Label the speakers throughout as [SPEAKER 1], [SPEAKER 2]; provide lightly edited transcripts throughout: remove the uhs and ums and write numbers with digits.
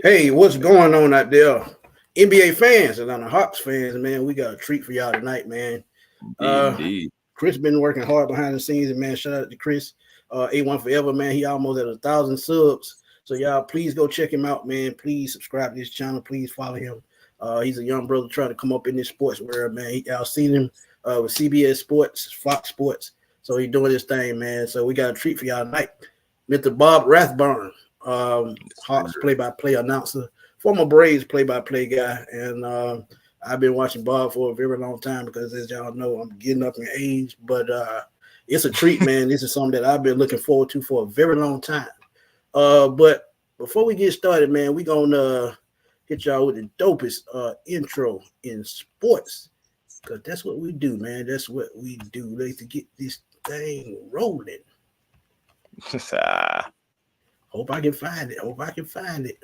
[SPEAKER 1] Hey, what's going on out there? NBA fans and the Hawks fans, man, we got a treat for y'all tonight, man.
[SPEAKER 2] Indeed,
[SPEAKER 1] Uh,
[SPEAKER 2] indeed.
[SPEAKER 1] Chris been working hard behind the scenes, and man, shout out to Chris. A1 Forever, man. He almost at 1,000 subs. So y'all, please go check him out, man. Please subscribe to his channel. Please follow him. He's a young brother trying to come up in this sports world, man. Y'all seen him with CBS Sports, Fox Sports. So he's doing his thing, man. So we got a treat for y'all tonight. Mr. Bob Rathbun, Hawks play-by-play announcer, former Braves play-by-play guy, and I've been watching Bob for a very long time because, as y'all know, I'm getting up in age. But it's a treat, man. This is something that I've been looking forward to for a very long time. But before we get started, man, we're gonna hit y'all with the dopest intro in sports, because that's what we do, man. That's what we do. Like, to get this thing rolling. Hope I can find it.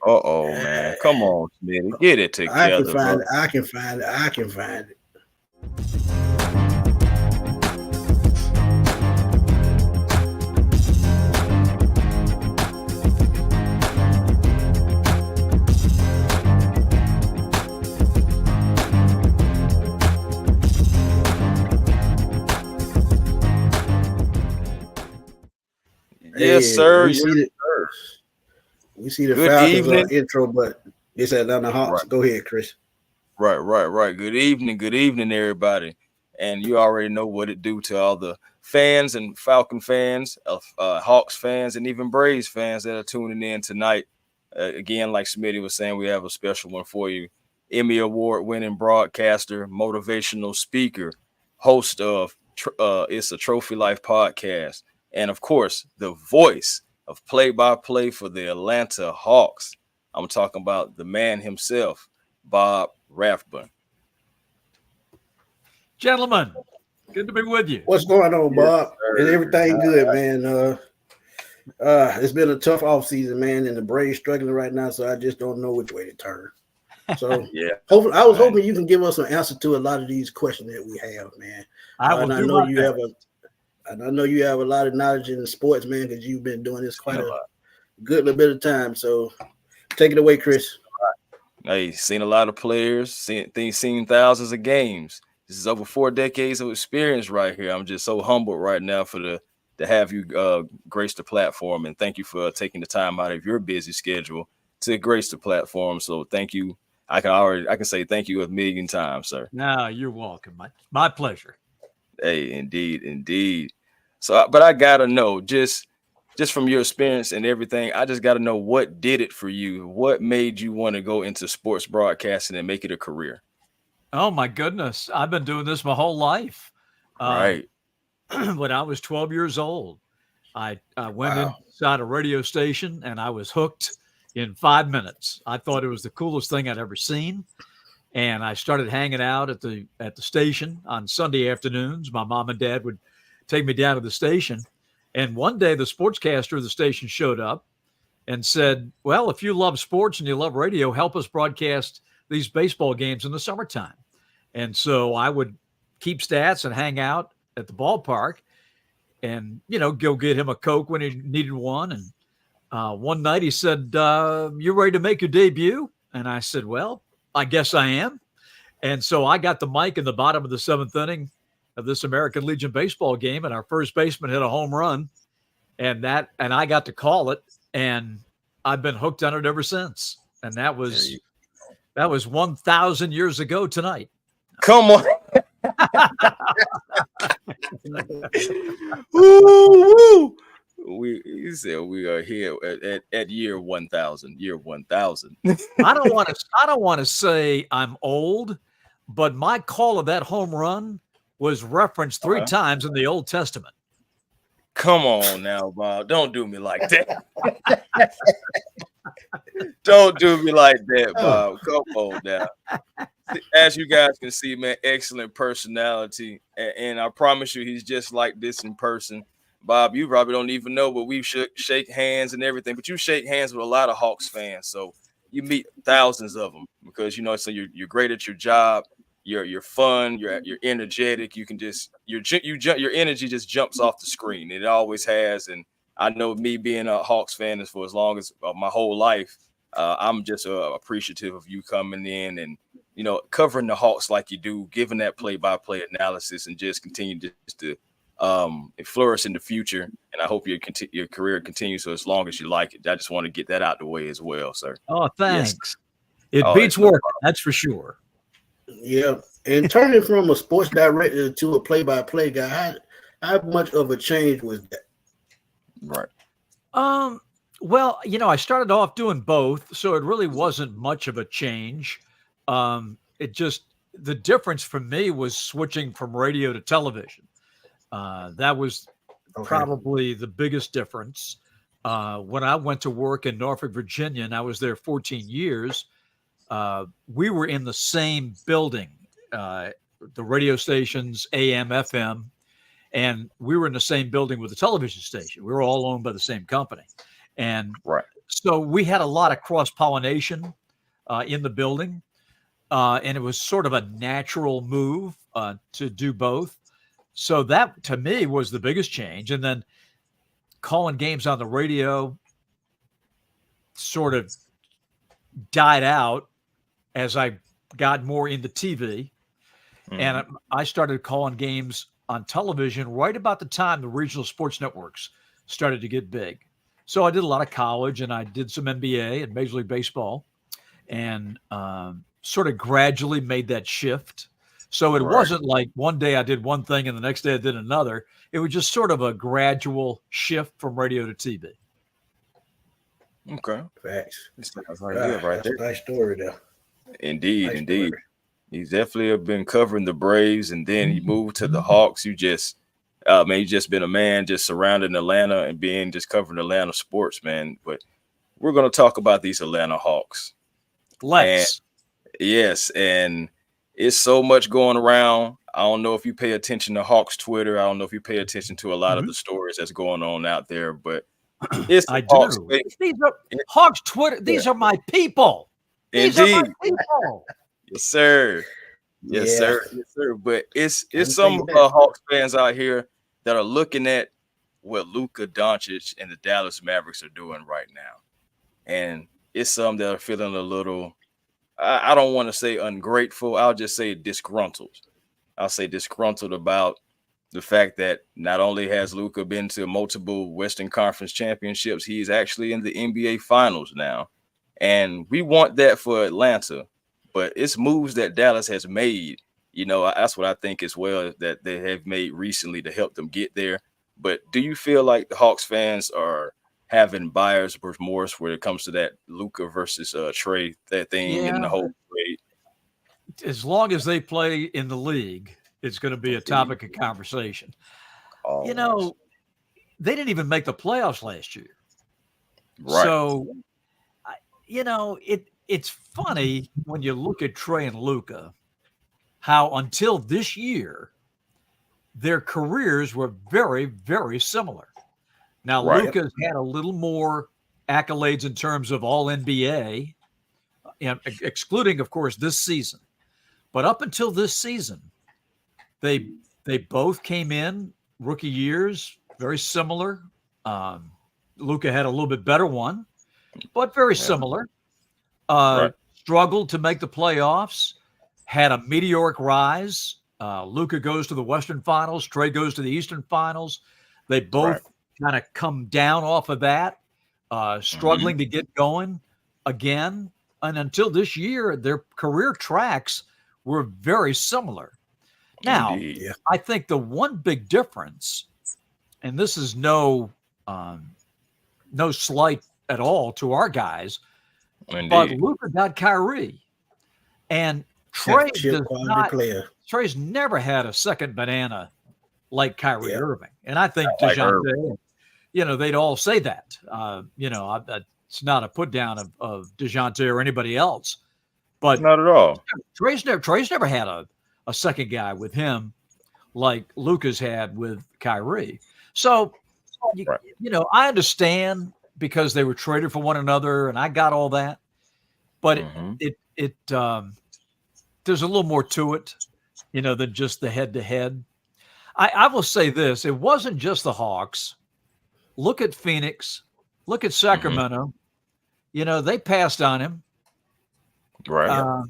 [SPEAKER 2] Man. Come on, man. Get it together.
[SPEAKER 1] I can find it.
[SPEAKER 2] Yes, sir.
[SPEAKER 1] We see the
[SPEAKER 2] Good
[SPEAKER 1] Falcons
[SPEAKER 2] evening.
[SPEAKER 1] Intro, but it's Atlanta Hawks.
[SPEAKER 2] Right.
[SPEAKER 1] Go ahead, Chris.
[SPEAKER 2] Right. Good evening, everybody. And you already know what it do to all the fans and Falcon fans, Hawks fans, and even Braves fans that are tuning in tonight. Again, like Smitty was saying, we have a special one for you. Emmy Award-winning broadcaster, motivational speaker, host of It's a Trophy Life podcast, and of course, the voice of play-by-play for the Atlanta Hawks. I'm talking about the man himself, Bob Rathbun.
[SPEAKER 3] Gentlemen, good to be with you.
[SPEAKER 1] What's going on, Bob? Is everything good, man? It's been a tough offseason, man, and the Braves struggling right now, so I just don't know which way to turn. So
[SPEAKER 2] Yeah,
[SPEAKER 1] I was hoping you can give us an answer to a lot of these questions that we have, man.
[SPEAKER 3] I will do my best.
[SPEAKER 1] I know you have a lot of knowledge in sports, man, because you've been doing this quite a good little bit of time. So take it away, Chris.
[SPEAKER 2] Hey, seen a lot of players, seen thousands of games. This is over 4 decades of experience right here. I'm just so humbled right now to have you grace the platform, and thank you for taking the time out of your busy schedule to grace the platform. So thank you. I can say thank you a million times, sir.
[SPEAKER 3] No, you're welcome. My pleasure.
[SPEAKER 2] Hey, indeed. So, but I gotta know, just from your experience and everything, I just gotta know, what did it for you? What made you want to go into sports broadcasting and make it a career?
[SPEAKER 3] Oh my goodness, I've been doing this my whole life.
[SPEAKER 2] Right.
[SPEAKER 3] When I was 12 years old, I went inside a radio station and I was hooked in 5 minutes. I thought it was the coolest thing I'd ever seen. And I started hanging out at the station on Sunday afternoons. My mom and dad would take me down to the station. And one day the sportscaster of the station showed up and said, well, if you love sports and you love radio, help us broadcast these baseball games in the summertime. And so I would keep stats and hang out at the ballpark and, go get him a Coke when he needed one. And one night he said, you ready to make your debut? And I said, well, I guess I am. And so I got the mic in the bottom of the 7th inning of this American Legion baseball game, and our first baseman hit a home run, and I got to call it, and I've been hooked on it ever since. And that was 1,000 years ago tonight.
[SPEAKER 2] Come on. Woo. You said we are here at year 1,000. Year 1,000.
[SPEAKER 3] I don't want to say I'm old, but my call of that home run was referenced 3 times in the Old Testament.
[SPEAKER 2] Come on now, Bob. Don't do me like that. Don't do me like that, Bob. Come on now. As you guys can see, man, excellent personality. And I promise you, he's just like this in person. Bob, you probably don't even know, but we shake hands and everything. But you shake hands with a lot of Hawks fans. So you meet thousands of them because, so you're great at your job. You're fun. You're energetic. You can just your energy just jumps off the screen. It always has. And I know me being a Hawks fan is for as long as my whole life. I'm just appreciative of you coming in and, you know, covering the Hawks like you do, giving that play-by-play analysis, and just continue just to flourish in the future. And I hope your career continues for as long as you like it. I just want to get that out the way as well, sir.
[SPEAKER 3] Oh, thanks.
[SPEAKER 2] Yes.
[SPEAKER 3] It beats working, that's for sure.
[SPEAKER 1] Yeah. And turning from a sports director to a play-by-play guy, how much of a change was that?
[SPEAKER 2] Right.
[SPEAKER 3] Well, you know, I started off doing both, so it really wasn't much of a change. It just, the difference for me was switching from radio to television. That was probably the biggest difference. When I went to work in Norfolk, Virginia, and I was there 14 years, we were in the same building, the radio stations, AM, FM, and we were in the same building with the television station. We were all owned by the same company. And so we had a lot of cross-pollination in the building, and it was sort of a natural move to do both. So that, to me, was the biggest change. And then calling games on the radio sort of died out as I got more into TV. And I started calling games on television right about the time the regional sports networks started to get big. So I did a lot of college, and I did some NBA and Major League Baseball, and sort of gradually made that shift. So it wasn't like one day I did one thing and the next day I did another. It was just sort of a gradual shift from radio to TV.
[SPEAKER 2] Okay.
[SPEAKER 1] Facts.
[SPEAKER 2] That's a
[SPEAKER 1] nice story there.
[SPEAKER 2] Indeed, nice indeed. Story. He's definitely been covering the Braves, and then he moved to the Hawks. You just, you just been a man just surrounding Atlanta and being just covering Atlanta sports, man. But we're going to talk about these Atlanta Hawks.
[SPEAKER 3] Let's.
[SPEAKER 2] Yes, and it's so much going around. I don't know if you pay attention to Hawks Twitter. I don't know if you pay attention to a lot of the stories that's going on out there, but it's
[SPEAKER 3] I Hawks do. These are Hawks Twitter. These are my people. These
[SPEAKER 2] Indeed.
[SPEAKER 3] are my people.
[SPEAKER 2] Yes, sir. Yes, sir. Yes, sir. But it's some Hawks fans out here that are looking at what Luka Doncic and the Dallas Mavericks are doing right now. And it's some that are feeling a little, I don't want to say ungrateful. I'll just say disgruntled. I'll say disgruntled about the fact that not only has Luka been to multiple Western Conference championships, he's actually in the NBA Finals now. And we want that for Atlanta. But it's moves that Dallas has made, you know, that's what I think as well, that they have made recently to help them get there. But do you feel like the Hawks fans are having buyer's remorse when it comes to that Luka versus Trey, that thing in the whole trade?
[SPEAKER 3] As long as they play in the league, it's going to be a topic of conversation. Always. You know, they didn't even make the playoffs last year.
[SPEAKER 2] Right.
[SPEAKER 3] So, you know, it's funny when you look at Trey and Luka, how until this year, their careers were very, very similar. Now, Luka's had a little more accolades in terms of all NBA, and excluding, of course, this season. But up until this season, they both came in rookie years, very similar. Luka had a little bit better one, but very similar. Struggled to make the playoffs, had a meteoric rise. Luka goes to the Western Finals, Trey goes to the Eastern Finals. They both kind of come down off of that, struggling to get going again. And until this year, their career tracks were very similar. Now, I think the one big difference, and this is no slight at all to our guys, but Luka got Kyrie, and Trey Trey's never had a second banana like Kyrie Irving, and I think DeJounte, you know, they'd all say that. You know, it's not a put down of DeJounte or anybody else, but
[SPEAKER 2] not at all.
[SPEAKER 3] Trey's never had a second guy with him like Luka's had with Kyrie. So, you know, I understand because they were traded for one another, and I got all that. But it there's a little more to it, you know, than just the head-to-head. I will say this. It wasn't just the Hawks. Look at Phoenix. Look at Sacramento. they passed on him.
[SPEAKER 2] Right.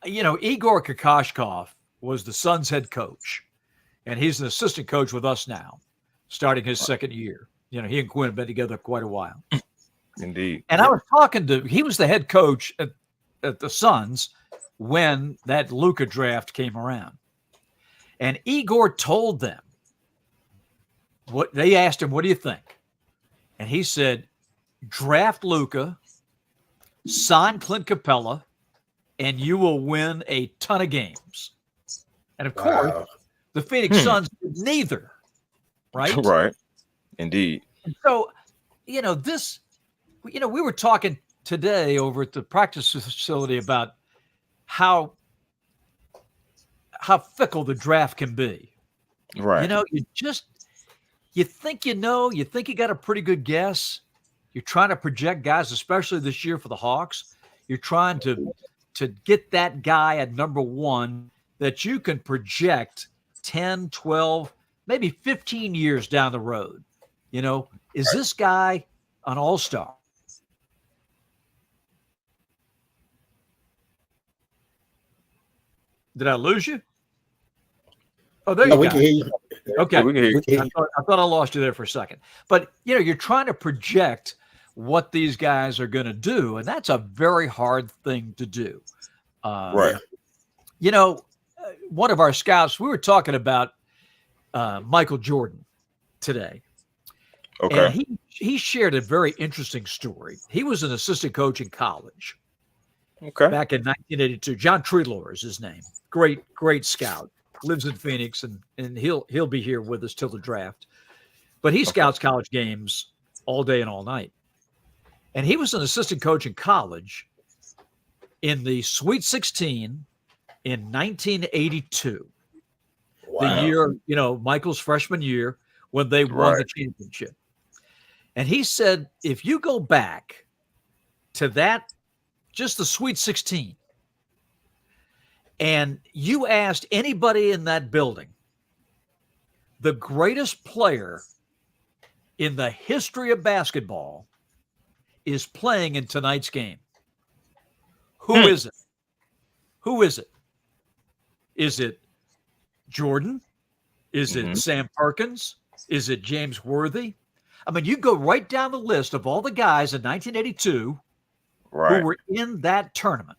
[SPEAKER 3] Igor Kokoshkov was the Suns head coach, and he's an assistant coach with us now, starting his second year. He and Quinn have been together quite a while.
[SPEAKER 2] Indeed.
[SPEAKER 3] And I was he was the head coach at the Suns when that Luka draft came around. And Igor told them they asked him, what do you think? And he said, draft Luka, sign Clint Capella, and you will win a ton of games. And of course, the Phoenix Suns did neither, right?
[SPEAKER 2] Right. Indeed.
[SPEAKER 3] And so, we were talking today over at the practice facility about how fickle the draft can be.
[SPEAKER 2] Right.
[SPEAKER 3] You think you got a pretty good guess. You're trying to project guys, especially this year for the Hawks. You're trying to get that guy at number one that you can project 10, 12, maybe 15 years down the road. Is this guy an all-star? Did I lose you? Oh, there you go.
[SPEAKER 1] We can hear you.
[SPEAKER 3] Okay.
[SPEAKER 2] We can hear you.
[SPEAKER 3] I thought I lost you there for a second. But, you're trying to project what these guys are going to do, and that's a very hard thing to do.
[SPEAKER 2] Right.
[SPEAKER 3] One of our scouts, we were talking about Michael Jordan today.
[SPEAKER 2] Okay.
[SPEAKER 3] And he shared a very interesting story. He was an assistant coach in college.
[SPEAKER 2] Okay.
[SPEAKER 3] Back in 1982. John Treloar is his name. Great scout. Lives in Phoenix, and he'll be here with us till the draft. But he scouts college games all day and all night. And he was an assistant coach in college in the Sweet 16 in 1982.
[SPEAKER 1] Wow.
[SPEAKER 3] The year, Michael's freshman year when they won the championship. And he said, if you go back to that, just the Sweet 16, and you asked anybody in that building, the greatest player in the history of basketball is playing in tonight's game. Who is it? Who is it? Is it Jordan? Is it Sam Perkins? Is it James Worthy? I mean, you go right down the list of all the guys in 1982 who were in that tournament.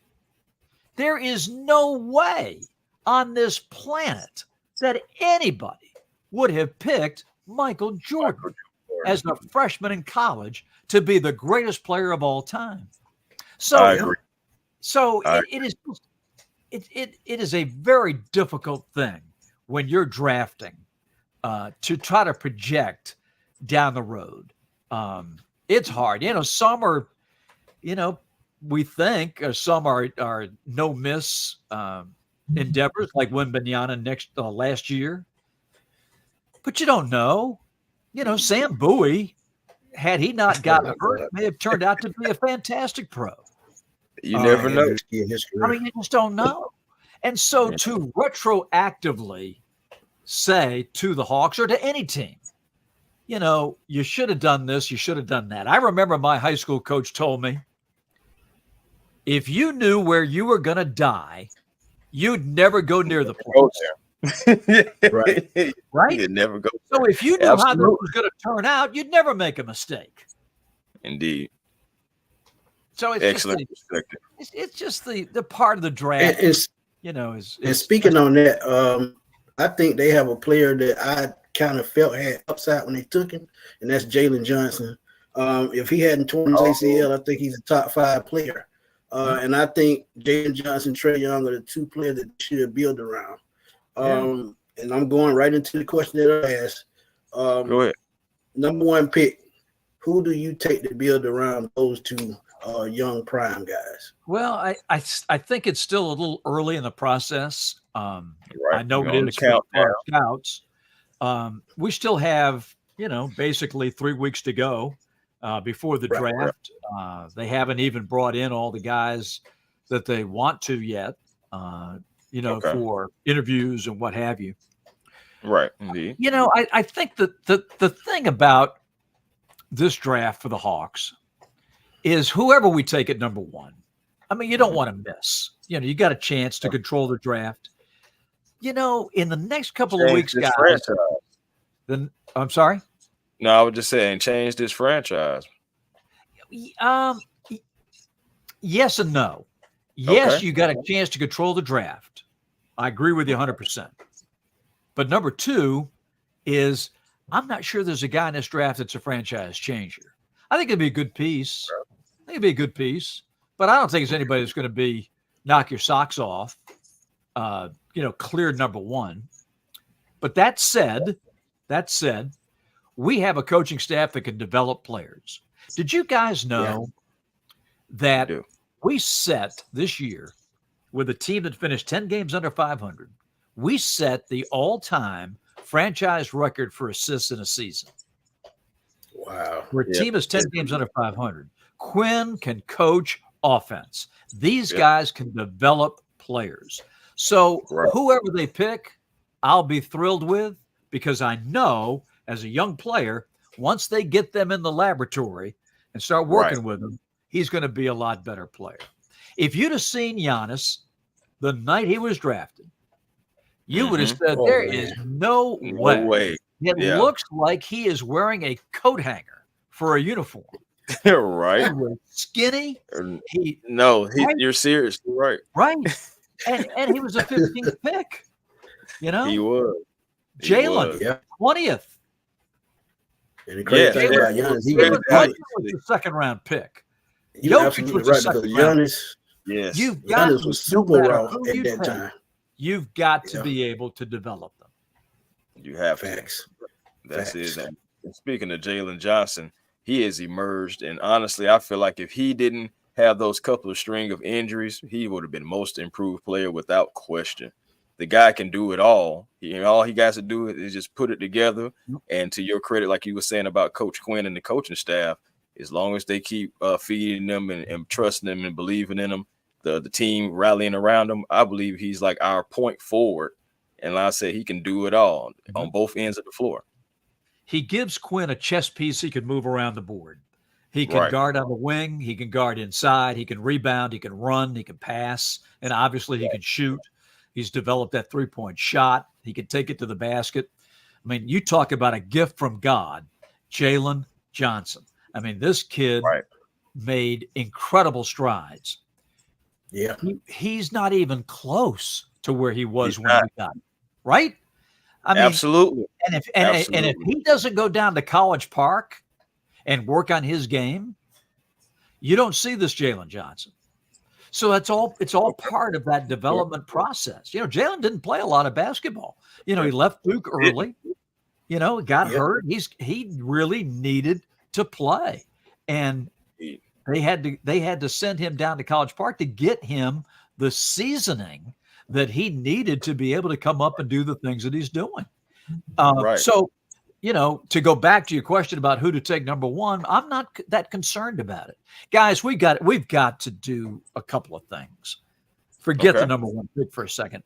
[SPEAKER 3] There is no way on this planet that anybody would have picked Michael Jordan as a freshman in college to be the greatest player of all time. So it is a very difficult thing when you're drafting to try to project down the road. It's hard. Some are, we think some are no miss endeavors like Wembanyama last year, but you don't know. Sam Bowie, had he not gotten hurt, may have turned out to be a fantastic pro.
[SPEAKER 2] You never know.
[SPEAKER 3] I mean, you just don't know. And so to retroactively say to the Hawks or to any team, you should have done this, you should have done that. I remember my high school coach told me, if you knew where you were going to die, you'd never go near the place. Right?
[SPEAKER 2] You'd never go.
[SPEAKER 3] So if you knew how this was going to turn out, you'd never make a mistake.
[SPEAKER 2] Indeed.
[SPEAKER 3] So it's
[SPEAKER 2] excellent perspective.
[SPEAKER 3] It's just the part of the draft.
[SPEAKER 1] And speaking on that, I think they have a player that I kind of felt had upside when they took him, and that's Jalen Johnson. If he hadn't torn his ACL, I think he's a top 5 player. And I think Jalen Johnson, Trae Young are the 2 players that should build around. And I'm going right into the question that I asked.
[SPEAKER 2] Go ahead.
[SPEAKER 1] Number 1 pick. Who do you take to build around those 2 young prime guys?
[SPEAKER 3] Well, I think it's still a little early in the process. I know it is
[SPEAKER 2] for
[SPEAKER 3] our scouts. We still have, basically 3 weeks to go before the draft. They haven't even brought in all the guys that they want to yet, for interviews and what have you.
[SPEAKER 2] Right, indeed.
[SPEAKER 3] I think that the thing about this draft for the Hawks is whoever we take at number one. I mean, you don't want to miss. You got a chance to control the draft. In the next couple of weeks, guys. Then I'm sorry.
[SPEAKER 2] No, I was just saying, change this franchise.
[SPEAKER 3] Yes and no. Yes, you got a chance to control the draft. I agree with you 100%. But number two is I'm not sure there's a guy in this draft that's a franchise changer. I think it'd be a good piece. But I don't think it's anybody that's going to be knock your socks off, clear number one. But that said, we have a coaching staff that can develop players. Did you guys know that we set this year with a team that finished 10 games under 500? We set the all-time franchise record for assists in a season.
[SPEAKER 1] Wow.
[SPEAKER 3] Where a team is 10 games under 500. Quinn can coach offense. These guys can develop players. So whoever they pick, I'll be thrilled with, because I know as a young player, once they get them in the laboratory and start working with them, he's going to be a lot better player. If you'd have seen Giannis the night he was drafted, you would have said, there is no way. It looks like he is wearing a coat hanger for a uniform.
[SPEAKER 2] Right.
[SPEAKER 3] He was skinny.
[SPEAKER 2] You're serious. Right.
[SPEAKER 3] Right. And he was a 15th pick.
[SPEAKER 2] He was.
[SPEAKER 3] Jalen, 20th.
[SPEAKER 1] And the crazy thing about Giannis, he was
[SPEAKER 3] a second-round pick.
[SPEAKER 1] You're absolutely right, because Giannis,
[SPEAKER 3] Giannis
[SPEAKER 1] was super raw at that time.
[SPEAKER 3] You've got to be able to develop them.
[SPEAKER 2] You have
[SPEAKER 1] Facts.
[SPEAKER 2] That's it. And speaking of Jalen Johnson, he has emerged. And honestly, I feel like if he didn't have those couple of string of injuries, he would have been most improved player without question. The guy can do it all. All he got to do is just put it together. And to your credit, like you were saying about Coach Quinn and the coaching staff, as long as they keep feeding them and trusting them and believing in them, the team rallying around him, I believe he's like our point forward. And like I said, he can do it all on both ends of the floor.
[SPEAKER 3] He gives Quinn a chess piece he can move around the board. He can guard on the wing. He can guard inside. He can rebound. He can run. He can pass. And obviously he can shoot. He's developed that three-point shot. He can take it to the basket. I mean, you talk about a gift from God, Jalen Johnson. I mean, this kid made incredible strides.
[SPEAKER 1] Yeah.
[SPEAKER 3] He's not even close to where he was when we got him, right? I mean,
[SPEAKER 2] absolutely.
[SPEAKER 3] And if he doesn't go down to College Park and work on his game, you don't see this Jalen Johnson. So it's all part of that development process. Jalen didn't play a lot of basketball. He left Duke early. Got hurt. He really needed to play, and they had to send him down to College Park to get him the seasoning that he needed to be able to come up and do the things that he's doing. So, to go back to your question about who to take number one, I'm not that concerned about it. Guys, we've got to do a couple of things. Forget the number one pick for a second.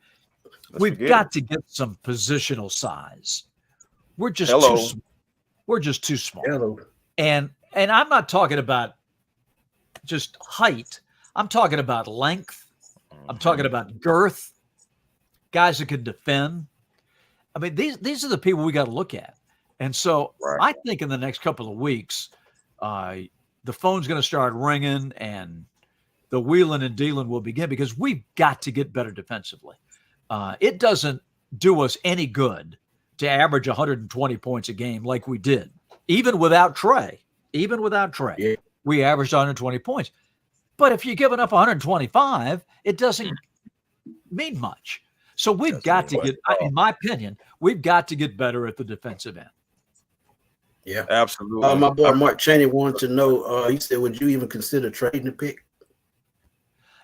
[SPEAKER 3] We've got to get some positional size. We're just too small.
[SPEAKER 1] Hello.
[SPEAKER 3] And I'm not talking about just height. I'm talking about length. I'm talking about girth. Guys that can defend. I mean, these are the people we got to look at. And so I think in the next couple of weeks, the phone's going to start ringing and the wheeling and dealing will begin, because we've got to get better defensively. It doesn't do us any good to average 120 points a game like we did. Even without Trey, we averaged 120 points. But if you're giving up 125, it doesn't mean much. So we've got to get, in my opinion, we've got to get better at the defensive end.
[SPEAKER 1] Yeah,
[SPEAKER 2] absolutely.
[SPEAKER 1] My boy Mark Chaney wanted to know, he said, would you even consider trading the pick?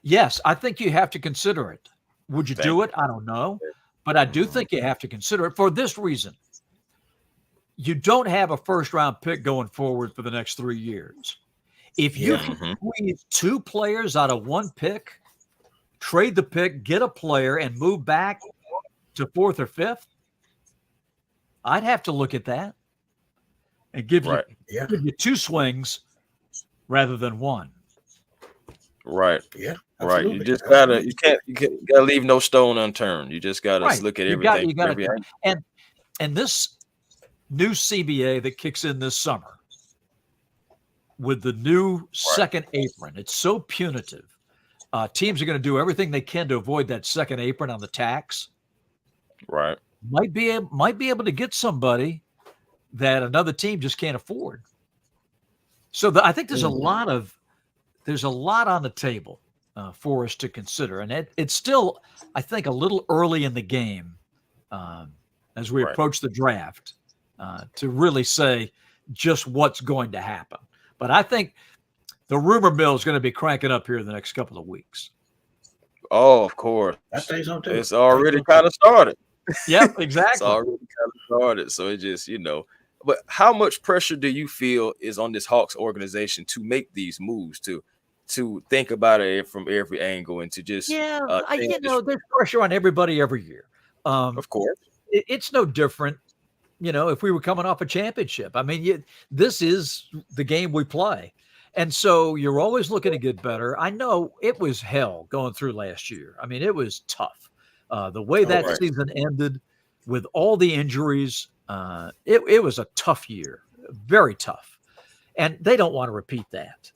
[SPEAKER 3] Yes, I think you have to consider it. Would you do it? I don't know. But I do think you have to consider it for this reason. You don't have a first-round pick going forward for the next 3 years. If you can squeeze two players out of one pick, trade the pick, get a player, and move back to fourth or fifth, I'd have to look at that and give you two swings rather than one.
[SPEAKER 2] Right.
[SPEAKER 1] Yeah,
[SPEAKER 2] Right. You
[SPEAKER 1] absolutely.
[SPEAKER 2] just gotta you gotta leave no stone unturned. You just gotta
[SPEAKER 3] Right.
[SPEAKER 2] look at
[SPEAKER 3] You got
[SPEAKER 2] everything
[SPEAKER 3] you
[SPEAKER 2] from
[SPEAKER 3] got
[SPEAKER 2] every
[SPEAKER 3] to
[SPEAKER 2] angle.
[SPEAKER 3] and this new CBA that kicks in this summer with the new
[SPEAKER 2] Right.
[SPEAKER 3] second apron, it's so punitive. Teams are going to do everything they can to avoid that second apron on the tax.
[SPEAKER 2] Right.
[SPEAKER 3] Might be able to get somebody that another team just can't afford. So I think there's a lot on the table for us to consider, and it's still, I think, a little early in the game as we
[SPEAKER 2] Right.
[SPEAKER 3] approach the draft to really say just what's going to happen. But I think the rumor mill is going to be cranking up here in the next couple of weeks.
[SPEAKER 2] Oh, of course.
[SPEAKER 1] I think so too.
[SPEAKER 2] It's already kind of started.
[SPEAKER 3] Yep,
[SPEAKER 2] It's
[SPEAKER 3] exactly.
[SPEAKER 2] already kind of started. So it just, but how much pressure do you feel is on this Hawks organization to make these moves, to think about it from every angle and to just
[SPEAKER 3] Yeah,
[SPEAKER 2] change this?
[SPEAKER 3] there's pressure on everybody every year.
[SPEAKER 2] Of course.
[SPEAKER 3] It's no different, if we were coming off a championship. I mean, this is the game we play. And so you're always looking to get better. I know it was hell going through last year. I mean, it was tough. The way that
[SPEAKER 2] Right.
[SPEAKER 3] season ended with all the injuries, it was a tough year, very tough. And they don't want to repeat that.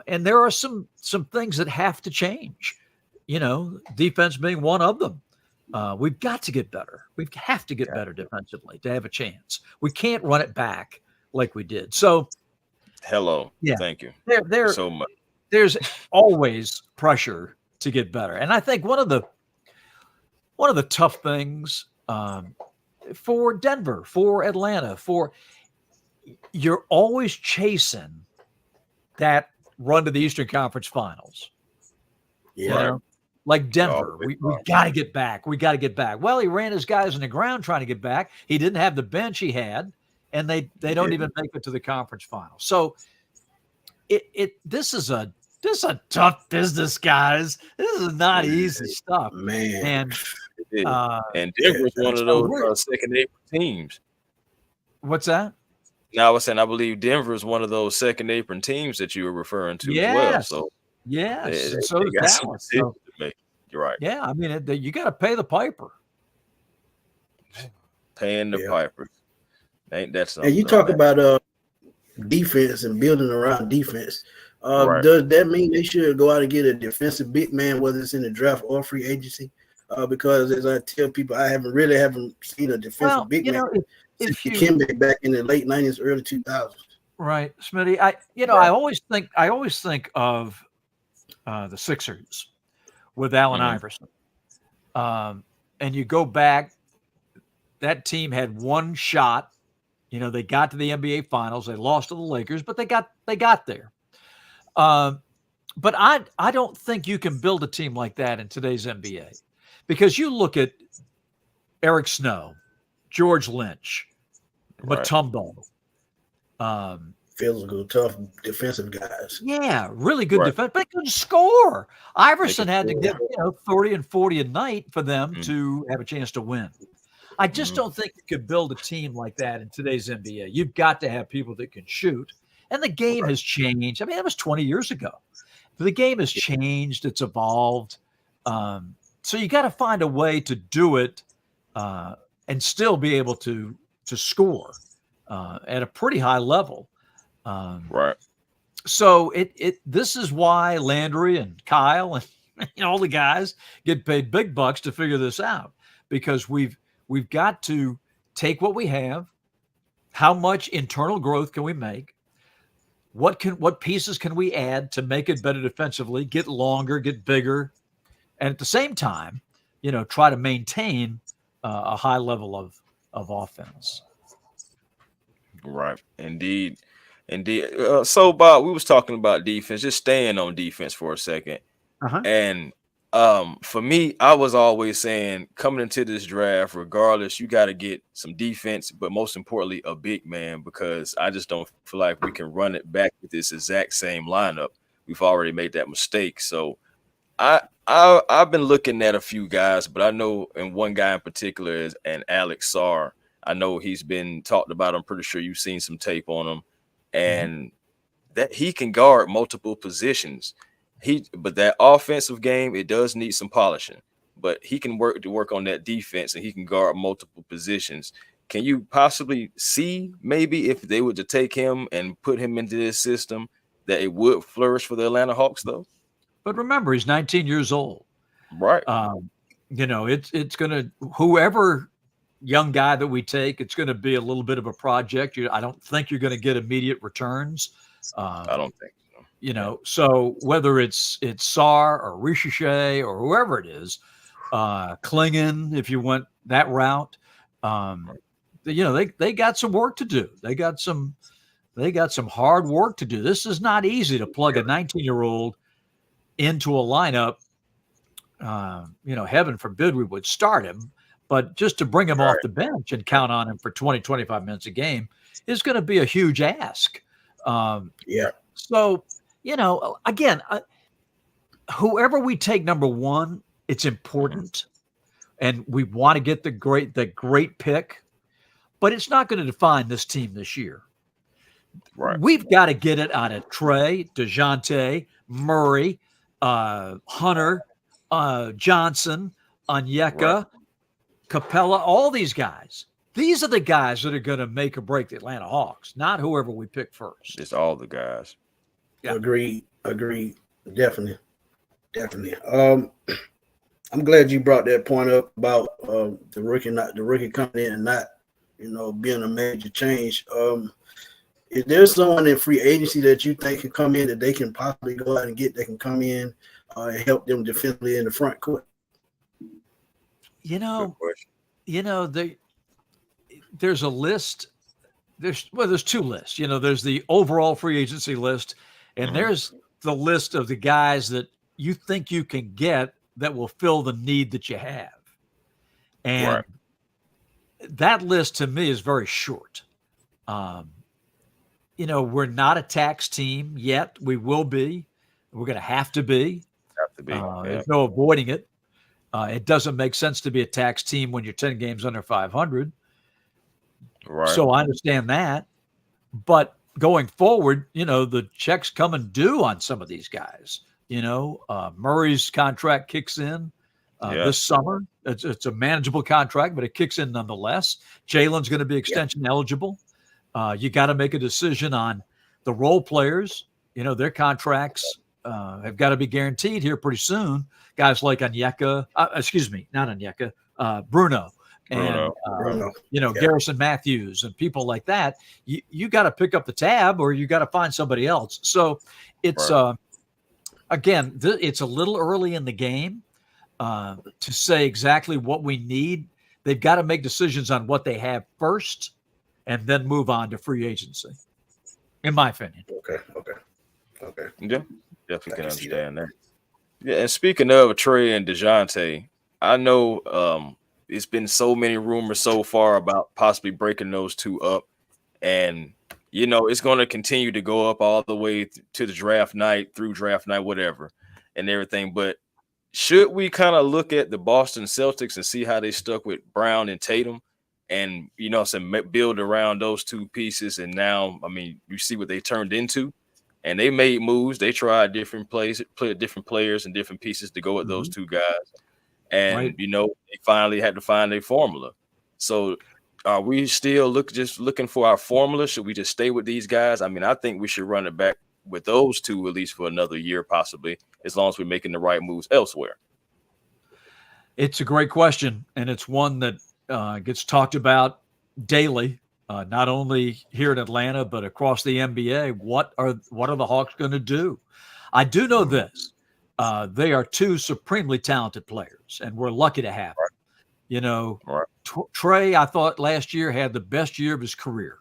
[SPEAKER 3] And there are some things that have to change, defense being one of them. We've got to get better. We have to get better defensively to have a chance. We can't run it back like we did. So,
[SPEAKER 2] Hello.
[SPEAKER 3] yeah,
[SPEAKER 2] Thank you
[SPEAKER 3] there
[SPEAKER 2] so much.
[SPEAKER 3] there's always pressure to get better. And I think one of the tough things for Denver, for Atlanta, you're always chasing that run to the Eastern Conference Finals.
[SPEAKER 1] Yeah.
[SPEAKER 3] Like Denver, we got to get back. We got to get back. Well, he ran his guys in the ground trying to get back. He didn't have the bench he had, and they don't even make it to the conference final. So this is a tough business, guys. This is not easy stuff,
[SPEAKER 1] man.
[SPEAKER 2] And Denver's one of those second apron teams.
[SPEAKER 3] What's that?
[SPEAKER 2] Now I was saying I believe Denver is one of those second apron teams that you were referring to as well. So
[SPEAKER 3] yes,
[SPEAKER 2] so
[SPEAKER 3] is Dallas.
[SPEAKER 2] So, you're right.
[SPEAKER 3] Yeah, I mean, you got to pay the piper.
[SPEAKER 2] Paying the piper. Ain't that something?
[SPEAKER 1] And you talk about defense and building around defense. Does that mean they should go out and get a defensive big man, whether it's in the draft or free agency? Because as I tell people, I haven't seen a defensive big man since Dikembe back in the late 90s, early 2000s.
[SPEAKER 3] Right, Smitty. I always think of the Sixers with Allen Iverson. And you go back, that team had one shot. They got to the NBA Finals. They lost to the Lakers, but they got there. But I don't think you can build a team like that in today's NBA, because you look at Eric Snow, George Lynch, Mutombo,
[SPEAKER 1] physical, tough defensive guys.
[SPEAKER 3] Yeah, really good defense, but they couldn't score. Iverson had to get 30 and 40 a night for them to have a chance to win. I just don't think you could build a team like that in today's NBA. You've got to have people that can shoot. And the game has changed. I mean, that was 20 years ago. The game has changed. It's evolved. So you got to find a way to do it and still be able to score at a pretty high level. So this is why Landry and Kyle and all the guys get paid big bucks to figure this out, because we've got to take what we have. How much internal growth can we make? What pieces can we add to make it better defensively, get longer, get bigger, and at the same time, try to maintain a high level of offense.
[SPEAKER 2] Right. Indeed. So, Bob, we was talking about defense, just staying on defense for a second. And for me, I was always saying, coming into this draft, regardless, you got to get some defense, but most importantly, a big man, because I just don't feel like we can run it back with this exact same lineup. We've already made that mistake. So I've been looking at a few guys, but I know, and one guy in particular is Alex Sarr. I know he's been talked about. I'm pretty sure you've seen some tape on him. And that he can guard multiple positions. But that offensive game, it does need some polishing. But he can work on that defense, and he can guard multiple positions. Can you possibly see maybe if they were to take him and put him into this system that it would flourish for the Atlanta Hawks, though?
[SPEAKER 3] But remember, he's 19 years old.
[SPEAKER 2] Right.
[SPEAKER 3] It's going to, whoever young guy that we take, it's going to be a little bit of a project. I don't think you're going to get immediate returns.
[SPEAKER 2] I don't think so.
[SPEAKER 3] So whether it's Sarr or Ricochet or whoever it is, Klingon, if you went that route, they got some work to do. They got some hard work to do. This is not easy to plug a 19-year-old into a lineup. Heaven forbid we would start him, but just to bring him off the bench and count on him for 20, 25 minutes a game is going to be a huge ask. So, again, whoever we take number one, it's important, and we want to get the great pick, but it's not going to define this team this year.
[SPEAKER 2] Right.
[SPEAKER 3] We've got to get it out of Trey, DeJounte, Murray, Hunter, Johnson, Onyeka, Capella, all these guys. These are the guys that are going to make or break the Atlanta Hawks, not whoever we pick first.
[SPEAKER 2] It's all the guys.
[SPEAKER 1] Yeah. Agreed. Definitely. I'm glad you brought that point up about the rookie coming in and not, being a major change. Is there someone in free agency that you think can come in that they can possibly go out and get? That can come in and help them defensively in the front court.
[SPEAKER 3] There's a list. There's two lists. There's the overall free agency list, and there's the list of the guys that you think you can get that will fill the need that you have. And that list to me is very short. We're not a tax team yet. We will be. We're going to have to be. There's no avoiding it. It doesn't make sense to be a tax team when you're 10 games under 500.
[SPEAKER 2] Right.
[SPEAKER 3] So I understand that. But going forward, the checks coming due on some of these guys. Murray's contract kicks in this summer. It's a manageable contract, but it kicks in nonetheless. Jalen's going to be extension eligible. You got to make a decision on the role players. Their contracts have got to be guaranteed here pretty soon. Guys like Onyeka, Bruno, and Garrison Matthews and people like that. You got to pick up the tab, or you got to find somebody else. So it's again, it's a little early in the game to say exactly what we need. They've got to make decisions on what they have first, and then move on to free agency, in my opinion.
[SPEAKER 1] Okay.
[SPEAKER 2] Yeah, definitely can understand that. Yeah, and speaking of Trey and DeJounte, I know it's been so many rumors so far about possibly breaking those two up, and it's going to continue to go up all the way to the draft night, through draft night, whatever, and everything. But should we kind of look at the Boston Celtics and see how they stuck with Brown and Tatum, and build around those two pieces? And now, you see what they turned into. And they made moves. They tried different players and different pieces to go with those two guys. And, they finally had to find a formula. So are we still looking for our formula? Should we just stay with these guys? I think we should run it back with those two at least for another year, possibly, as long as we're making the right moves elsewhere.
[SPEAKER 3] It's a great question. And it's one that gets talked about daily. Not only here in Atlanta, but across the NBA. What are the Hawks going to do? I do know this. They are two supremely talented players, and we're lucky to have them. Trey, I thought last year had the best year of his career.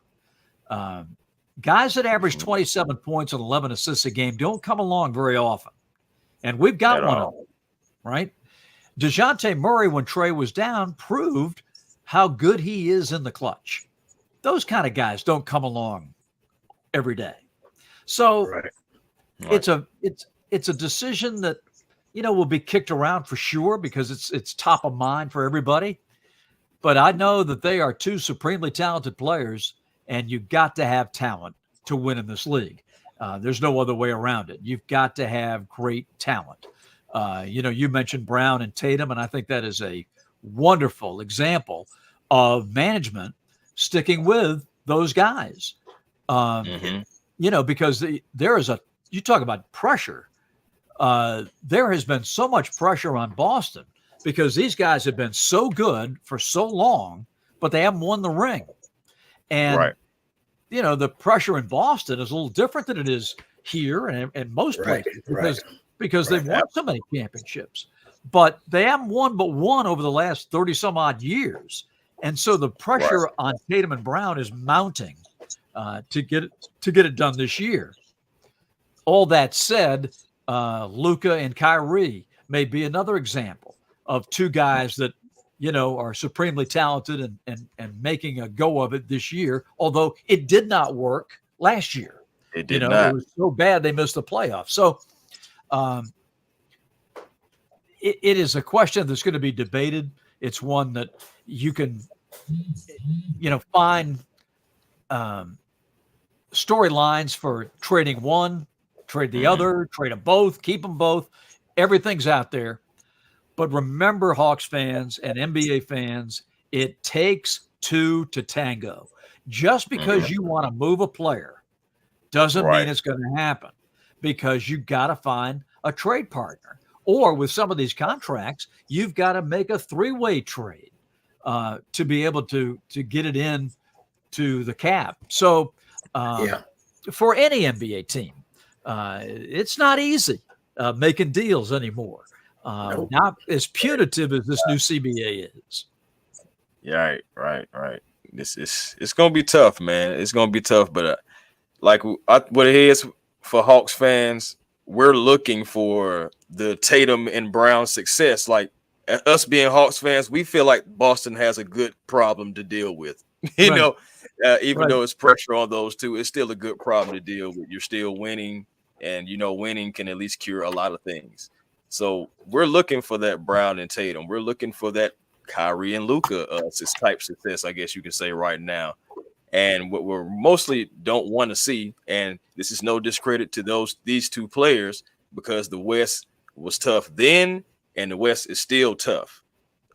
[SPEAKER 3] Guys that average 27 points and 11 assists a game don't come along very often. And we've got one of them, right? DeJounte Murray, when Trey was down, proved how good he is in the clutch. Those kind of guys don't come along every day. So it's a decision that, will be kicked around for sure because it's top of mind for everybody. But I know that they are two supremely talented players, and you got to have talent to win in this league. There's no other way around it. You've got to have great talent. You mentioned Brown and Tatum, and I think that is a wonderful example of management sticking with those guys. Because you talk about pressure. There has been so much pressure on Boston because these guys have been so good for so long, but they haven't won the ring. And, the pressure in Boston is a little different than it is here and most places because they've won so many championships. But they haven't won but one over the last 30 some odd years. And so the pressure on Tatum and Brown is mounting to get it done this year. All that said, Luka and Kyrie may be another example of two guys that, are supremely talented and making a go of it this year, although it did not work last year.
[SPEAKER 2] It did not.
[SPEAKER 3] It was so bad they missed the playoffs. So it is a question that's going to be debated. It's one that you can, find storylines for trading one, trade the other, trade them both, keep them both. Everything's out there. But remember, Hawks fans and NBA fans, it takes two to tango. Just because you want to move a player doesn't mean it's going to happen, because you got to find a trade partner. Or with some of these contracts, you've got to make a three-way trade to be able to get it in to the cap. So for any NBA team, it's not easy making deals anymore. Not as punitive as this new CBA is.
[SPEAKER 2] Right. It's gonna be tough, man. It's gonna be tough, but what it is for Hawks fans, we're looking for the Tatum and Brown success. Like us being Hawks fans, we feel like Boston has a good problem to deal with. Even though it's pressure on those two, it's still a good problem to deal with. You're still winning, and winning can at least cure a lot of things. So we're looking for that Brown and Tatum. We're looking for that Kyrie and Luka type success, I guess you can say right now. And what we're mostly don't want to see, and this is no discredit to these two players, because the West was tough then, and the West is still tough.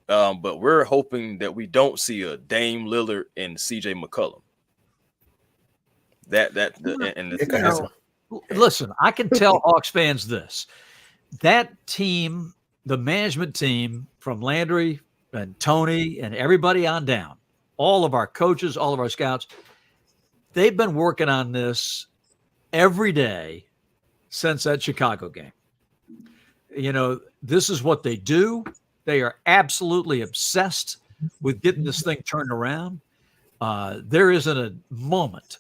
[SPEAKER 2] But we're hoping that we don't see a Dame Lillard and CJ McCollum.
[SPEAKER 3] Listen, I can tell Hawks fans this. That team, the management team from Landry and Tony and everybody on down, all of our coaches, all of our scouts, they've been working on this every day since that Chicago game. This is what they do. They are absolutely obsessed with getting this thing turned around. There isn't a moment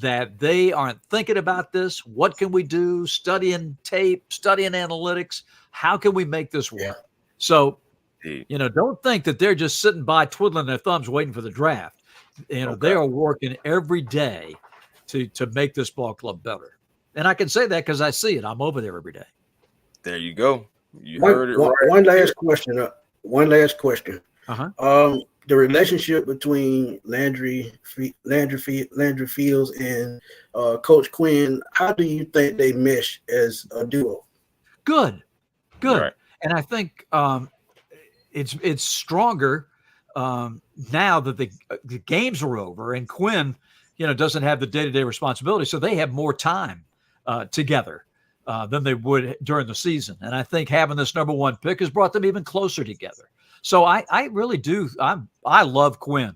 [SPEAKER 3] that they aren't thinking about this. What can we do? Studying tape, studying analytics. How can we make this work? Yeah. So, don't think that they're just sitting by twiddling their thumbs waiting for the draft. They are working every day to make this ball club better. And I can say that because I see it. I'm over there every day.
[SPEAKER 2] There you go. You heard it right.
[SPEAKER 1] One last question. The relationship between Landry Fields and Coach Quinn, how do you think they mesh as a duo?
[SPEAKER 3] Good.
[SPEAKER 2] Right.
[SPEAKER 3] And I think it's stronger now that the games are over, and Quinn, doesn't have the day-to-day responsibility, so they have more time together than they would during the season. And I think having this number one pick has brought them even closer together. So I really do. I love Quinn.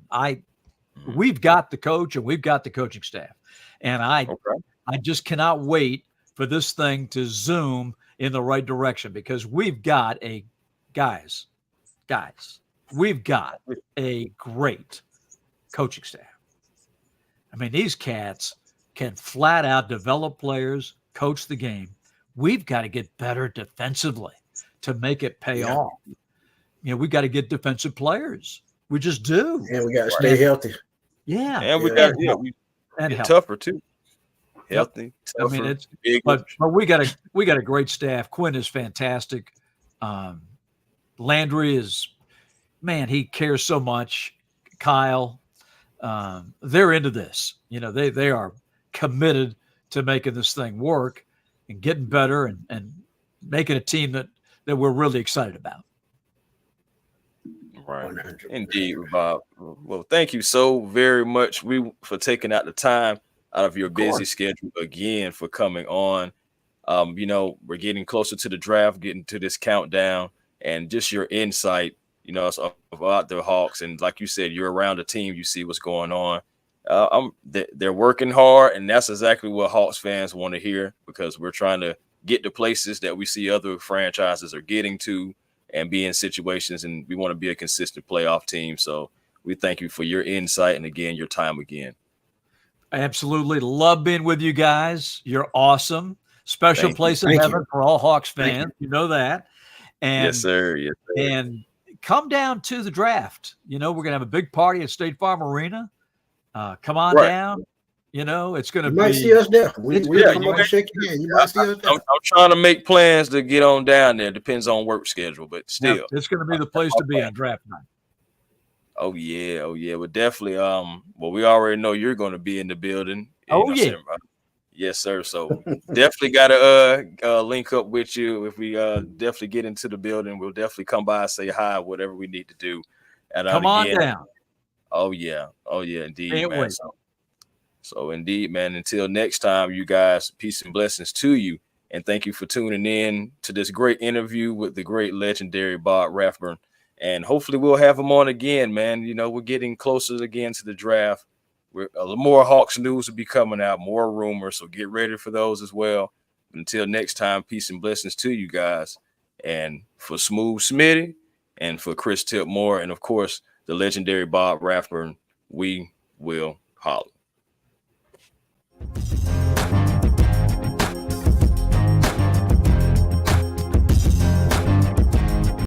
[SPEAKER 3] We've got the coach and we've got the coaching staff, and I just cannot wait for this thing to zoom in the right direction, because we've got guys, we've got a great coaching staff. I mean, these cats can flat out develop players, coach the game. We've got to get better defensively to make it pay off. We got to get defensive players. We just do.
[SPEAKER 1] And we got to stay healthy.
[SPEAKER 3] Yeah.
[SPEAKER 2] And we got to get tougher too. Healthy. Tougher,
[SPEAKER 3] I mean, but we got a great staff. Quinn is fantastic. Landry he cares so much. Kyle, they're into this. They are committed to making this thing work and getting better and making a team that we're really excited about.
[SPEAKER 2] Right.
[SPEAKER 1] 100%.
[SPEAKER 2] Indeed, Bob. Well, thank you so very much for taking out the time out of your busy schedule again for coming on. We're getting closer to the draft, getting to this countdown, and just your insight, about the Hawks. And like you said, you're around the team, you see what's going on. They're working hard, and that's exactly what Hawks fans want to hear, because we're trying to get to places that we see other franchises are getting to and be in situations, and we want to be a consistent playoff team. So we thank you for your insight and, again, your time again.
[SPEAKER 3] Absolutely. Love being with you guys. You're awesome. Special place in heaven for all Hawks fans. You know that. And,
[SPEAKER 2] yes, sir. Yes, sir.
[SPEAKER 3] And come down to the draft. We're going to have a big party at State Farm Arena. Come on down. It's going to be.
[SPEAKER 1] You might see us there. We'll come up and shake your hand. You might see us there.
[SPEAKER 2] I'm trying to make plans to get on down there. Depends on work schedule, but still.
[SPEAKER 3] Yeah, it's going to be the place to be on draft night.
[SPEAKER 2] Oh, yeah. But definitely, we already know you're going to be in the building. Yes, sir. So definitely got to link up with you. If we definitely get into the building, we'll definitely come by, say hi, whatever we need to do. And
[SPEAKER 3] come on down.
[SPEAKER 2] Oh, yeah. Indeed, man. So indeed, man, until next time, you guys, peace and blessings to you. And thank you for tuning in to this great interview with the great legendary Bob Rathbun. And hopefully we'll have him on again, man. We're getting closer again to the draft. More Hawks news will be coming out, more rumors. So get ready for those as well. Until next time, peace and blessings to you guys. And for Smooth Smitty and for Chris Tipmore and, of course, the legendary Bob Rathbun, we will holler.